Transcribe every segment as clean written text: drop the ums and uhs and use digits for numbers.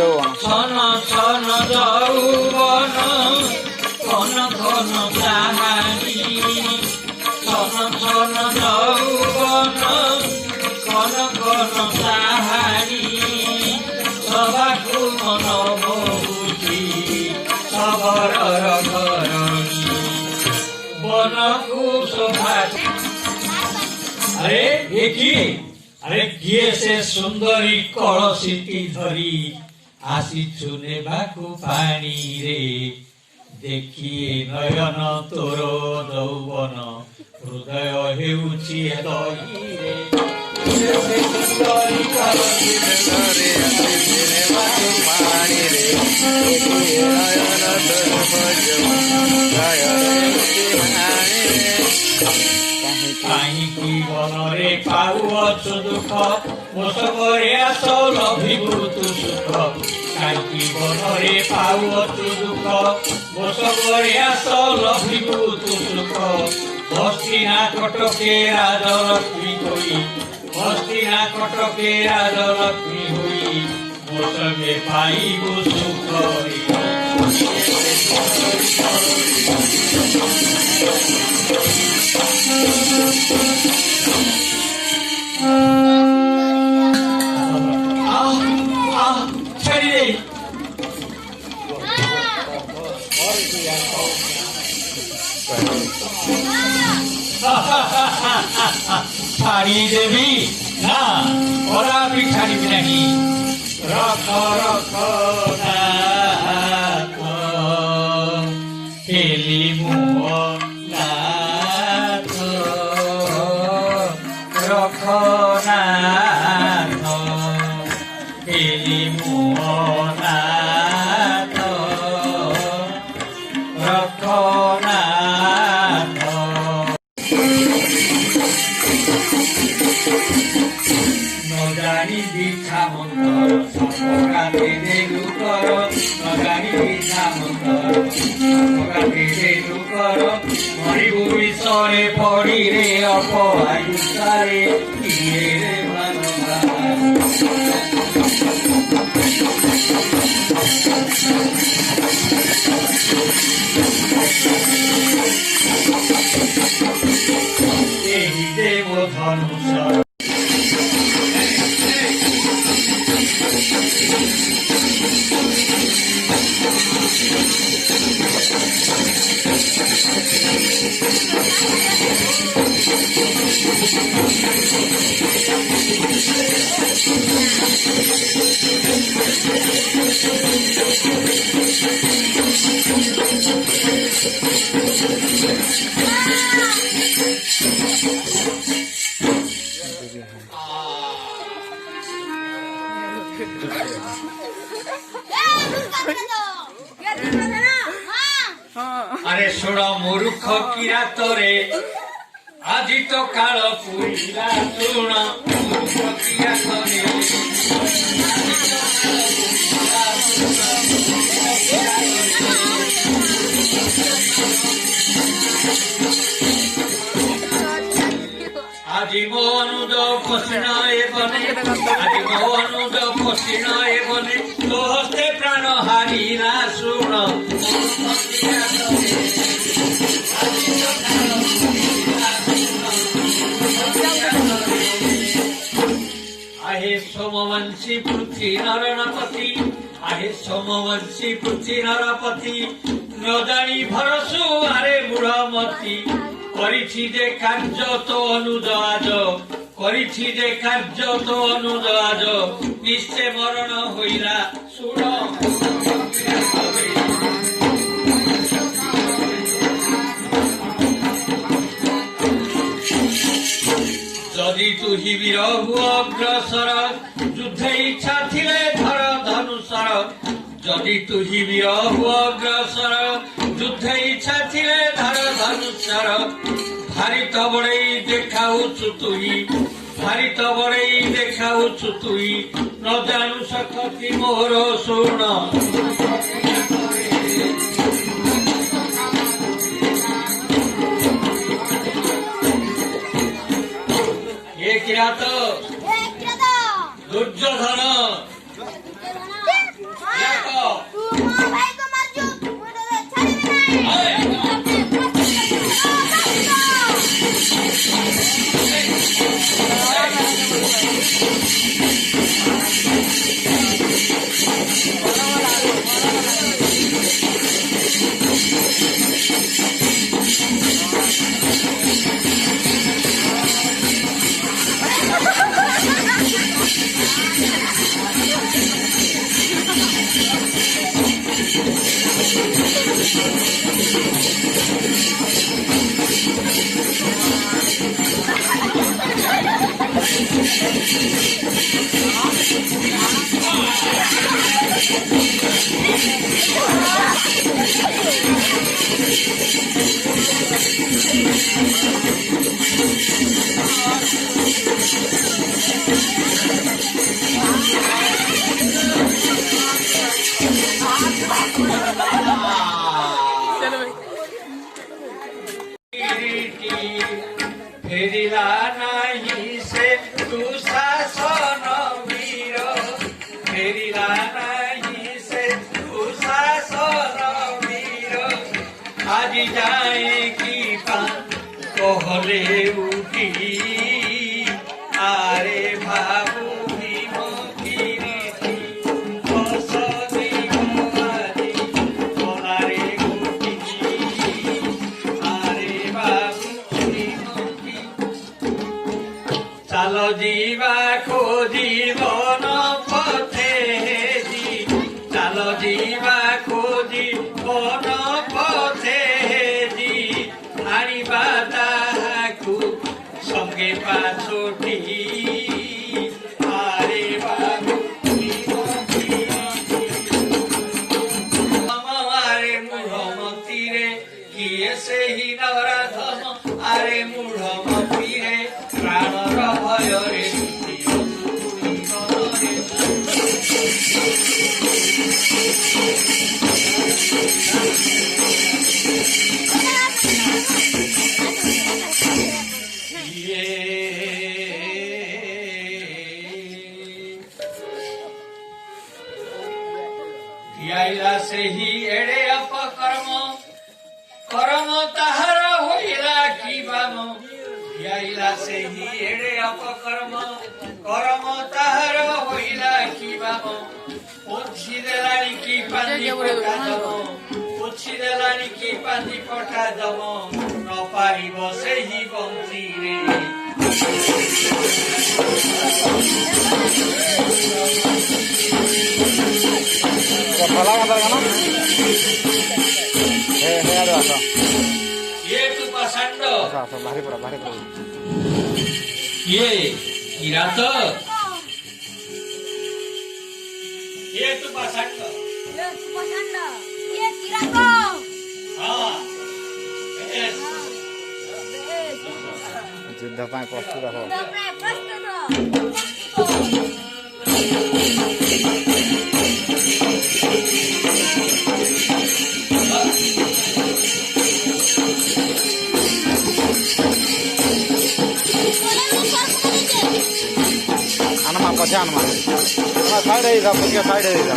छन छन यौवन घन घन चाहानी छन छन यौवन घन घन चाहानी सबाकु मन बहुची सबरर घरणी बनकु शोभा। अरे ये किए? अरे किए से सुंदरी कलसीटी धरी आसीछु नेबाकु पानी रे देखिए नयन तोर यौवन हृदय हेउछि दही रे सुंदरी कलसीटी धरी आसीछु नेबाकु पानी रे देखिए नयन तोर काहींकि बनरे पाउअछु दुख मो सबरे आस लभिबु तु सुख काहींकि बनरे पाउअछु दुख मो सबरे आस लभिबु तु सुख बस्तिना कटके राजलक्ष्मी होई बस्तिना कटके राजलक्ष्मी होई मो संगे पाइबु सुख छाड़ी देवी ना और भी छाड़ी भी नहीं रख रख खेली मुँह नाथ रख नाथ खेली मुँह नाथ रख नाथ नजानी दीक्षा मंत्र सबकाते देलु कर नजानी दीक्षा मंत्र सबकाते देलु कर मरिबु विषरे पड़ी रे अपआयुषारे किए रे मनवा एहि देव धनुष अरे सुन मूर्ख किरा तोरे आज तो काल पुइला सुन मूर्ख किरा तोरे আজি মো অনুদ পশিণ এবনে আজি মো অনুদ পশিণ এবনে তো হস্তে প্রাণ হারিলা শুণ आहे सोमवंशी पृथ्वी नरनपति आहे सोमवंशी पृथ्वी नरपति न जानी भरसु आरे मूढ़मती करिछि जे कार्य तो अनुज आज करिछि जे कार्य तो अनुज आज निश्चय मरण होइला सुण जदि तु हिवीर हु अग्रसर युद्धे इच्छा थिले धर धनुषर जदि तु हिवीर हु अग्रसर युद्धे इच्छा थिले धर धनुषर भारी तबड़े देखाउछु तुई भारी तबड़े देखाउछु तुई न जानू सकती मोर सुण किरात दुर्योधन বলে উঠি আরে ভাবু ভীম কীর্তি বসতি গলারি গলারে গুটি আরে বাবু ভীম চাল ଯିବା ଖୋଜିବନ ପଥେ ଚାଲ ଯିବା ଖୋଜିବନ ପଥେ ଆଣିବା ତାହାକୁ ସଙ୍ଗେ ପାଛୋଟି ଆରେ ବାବୁ ଆରେ ମୂଢ଼ମତିରେ କିଏ ସେହି ନରାଧମ ଆରେ ମୂଢ଼ମତିରେ ପ୍ରାଣର ଭୟରେ धियाइला ସେହି ଏଡ଼େ ଅପକର୍ମ କରମ ତାହାର ହୋଇଲା କି ବାମ धियाइला ସେହି ଏଡ଼େ ଅପକର୍ମ କରମ ତାହାର ହୋଇଲା କି ବାମ ପୋଛି ଦେଲାଣି କି ପାନ୍ଦି ପଟା ଦମ ପୋଛି ଦେଲାଣି କି ପାନ୍ଦି ପଟା ଦମ ନ ପାରିବ ସେହି ବନ୍ତିରେ ये तू पसंद ये किरात ये तू पसंद ये किरात हाँ बेस ଯୁଦ୍ଧ ପାଇଁ ପ୍ରସ୍ତୁତ ହବ। ଆନମା ପଛେ ଆନମା ସାଇଡ୍ ହେଇଥା ପଛେ ସାଇଡ୍ ହେଇଥା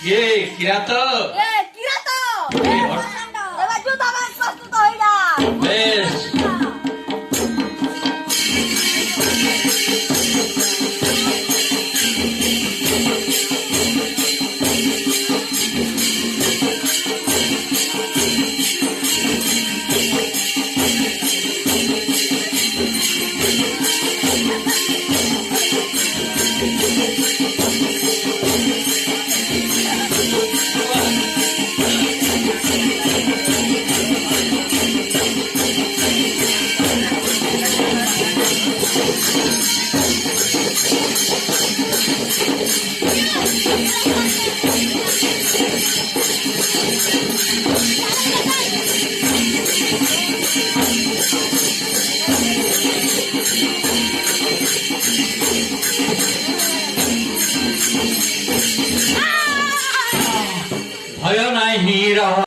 ये किरात बेस भय नाही रह